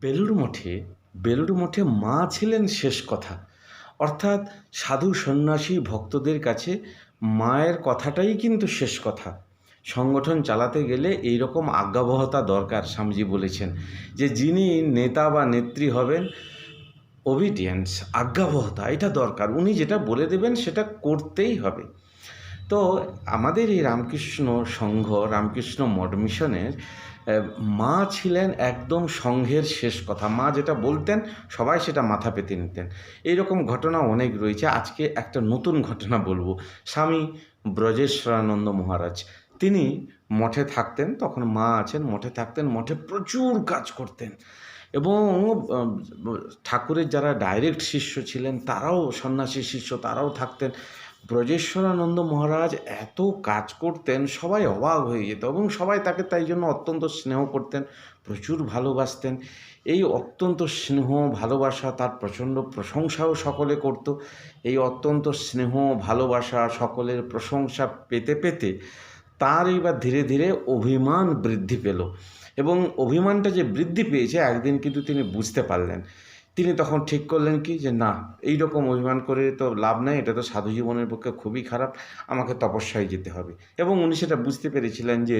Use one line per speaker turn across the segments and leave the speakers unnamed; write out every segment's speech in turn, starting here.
বেলুড় মঠে মা ছিলেন শেষ কথা। অর্থাৎ সাধু সন্ন্যাসী ভক্তদের কাছে মায়ের কথাটাই কিন্তু শেষ কথা। সংগঠন চালাতে গেলে এইরকম আজ্ঞাবহতা দরকার। স্বামীজি বলেছেন যে যিনি নেতা বা নেত্রী হবেন, ওবিডিয়েন্স, আজ্ঞাবহতা এটা দরকার। উনি যেটা বলে দেবেন সেটা করতেই হবে। তো আমাদের এই রামকৃষ্ণ সংঘ, রামকৃষ্ণ মঠ মিশনের মা ছিলেন একদম সংঘের শেষ কথা। মা যেটা বলতেন সবাই সেটা মাথা পেতে নিতেন। এইরকম ঘটনা অনেক রয়েছে। আজকে একটা নতুন ঘটনা বলবো। স্বামী ব্রজেশ্বরানন্দ মহারাজ, তিনি মঠে থাকতেন, তখন মা আছেন, মঠে থাকতেন, মঠে প্রচুর কাজ করতেন এবং আহ, ঠাকুরের যারা ডাইরেক্ট শিষ্য ছিলেন তারাও, সন্ন্যাসী শিষ্য তারাও থাকতেন। ব্রজেশ্বরানন্দ মহারাজ এত কাজ করতেন, সবাই অবাক হয়ে যেত এবং সবাই তাকে তাই জন্য অত্যন্ত স্নেহ করতেন, প্রচুর ভালোবাসতেন। এই অত্যন্ত স্নেহ ভালোবাসা, তার প্রচণ্ড প্রশংসাও সকলে করত। এই অত্যন্ত স্নেহ ভালোবাসা, সকলের প্রশংসা পেতে পেতে তার এবার ধীরে ধীরে অভিমান বৃদ্ধি পেল এবং অভিমানটা যে বৃদ্ধি পেয়েছে একদিন কিন্তু তিনি বুঝতে পারলেন। তিনি তখন ঠিক করলেন কি যে না, এই রকম অভিমান করে তো লাভ নাই, এটা তো সাধু জীবনের পক্ষে খুবই খারাপ, আমাকে তপস্যায় যেতে হবে। এবং উনি সেটা বুঝতে পেরেছিলেন যে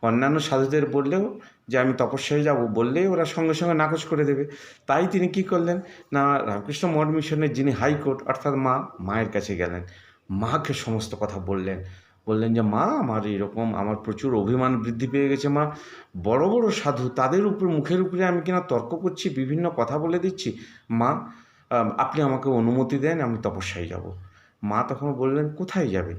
অন্যান্য সাধুদের বললেও যে আমি তপস্যায় যাব বললেই ওরা সঙ্গে সঙ্গে নাকচ করে দেবে। তাই তিনি কি করলেন না, রামকৃষ্ণ মঠ মিশনের যিনি হাইকোর্ট অর্থাৎ মায়ের কাছে গেলেন, মাকে সমস্ত কথা বললেন। বললেন যে মা, আমার এরকম, আমার প্রচুর অভিমান বৃদ্ধি পেয়ে গেছে মা। বড় বড় সাধু, তাদের উপর মুখের উপরে আমি কিনা তর্ক করছি, বিভিন্ন কথা বলে দিচ্ছি। মা, আপনি আমাকে অনুমতি দেন, আমি তপস্যায় যাব। মা তখন বললেন কোথায় যাবে?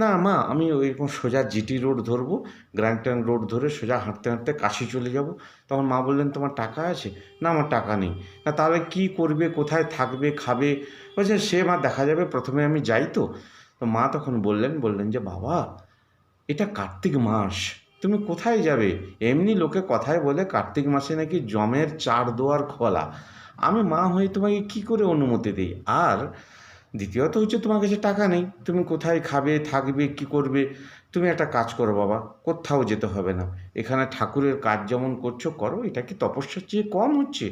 না মা, আমি ওইরকম সোজা জিটি রোড ধরবো, গ্র্যান্ড ট্যাঙ্ক রোড ধরে সোজা হাঁটতে হাঁটতে কাশি চলে যাব। তখন মা বললেন তোমার টাকা আছে? না, আমার টাকা নেই। না তাহলে কী করবে, কোথায় থাকবে, খাবে? বলছে সে মা দেখা যাবে, প্রথমে আমি যাই তো। তো মা তখন বললেন যে বাবা, এটা কার্তিক মাস, তুমি কোথায় যাবে? এমনি লোকে কথায় বলে কার্তিক মাসে নাকি যমের চার দোয়ার খোলা। আমি মা হয়ে তোমাকে কি করে অনুমতি দিই? আর দ্বিতীয়ত হচ্ছে তোমার কাছে টাকা নেই, তুমি কোথায় খাবে, থাকবে, কি করবে? তুমি একটা কাজ করো বাবা, কোথাও যেতে হবে না, এখানে ঠাকুরের কাজ যেমন করছো করো, এটা কি তপস্যার চেয়ে কম হচ্ছে?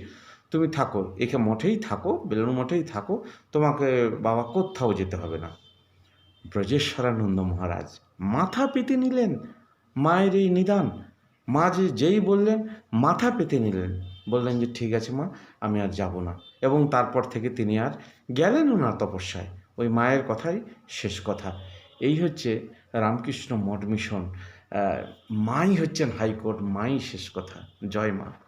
তুমি থাকো, এখানে মঠেই থাকো, বেলুড় মঠেই থাকো, তোমাকে বাবা কোথাও যেতে হবে না। ব্রজেশ্বরানন্দ মহারাজ মাথা পেতে নিলেন মায়ের এই নিদান। মা যেই বললেন মাথা পেতে নিলেন, বললেন যে ঠিক আছে মা, আমি আর যাব না। এবং তারপর থেকে তিনি আর গেলেনও না তপস্যায়। ওই মায়ের কথাই শেষ কথা। এই হচ্ছে রামকৃষ্ণ মঠ মিশন। মাই হচ্ছেন হাইকোর্ট, মাই শেষ কথা। জয় মা।